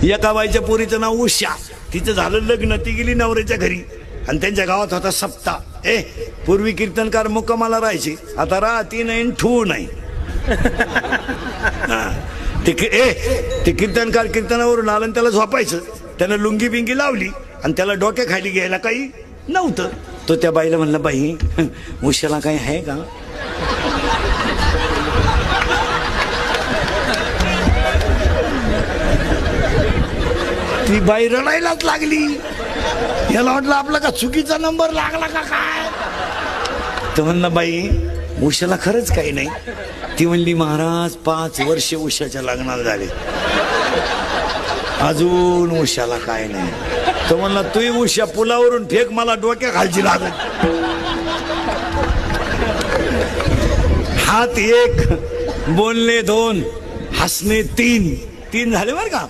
एका बाईच्या पोरीचं नाव उषा, तिचं झालं लग्न, ती गेली नवऱ्याच्या घरी आणि त्यांच्या गावात होता सप्ताह. पूर्वी कीर्तनकार मुक्कामाला राहायचे, आता राहती नाही ठू नाही. ते कीर्तनकार कीर्तनावरून आलं आणि त्याला झोपायचं, त्यानं लुंगी बिंगी लावली आणि त्याला डोक्या खाली घ्यायला काही नव्हतं. तो त्या बाईला म्हणला, बाई उशाला काही आहे का? ती बाई रडायलाच लागली. याला वाटलं आपला का चुकीचा नंबर लागला का काय. तर म्हणलं, बाई उशाला खरंच काही नाही. ती म्हणली, महाराज 5 वर्ष उशाच्या लग्नाला झाले, अजून उशाला काय नाही. तो म्हणला, तू उशा पुलावरून फेक, मला डोक्या खालची लागत. हात 1, बोलणे 2, हसणे 3 झाले बरं का.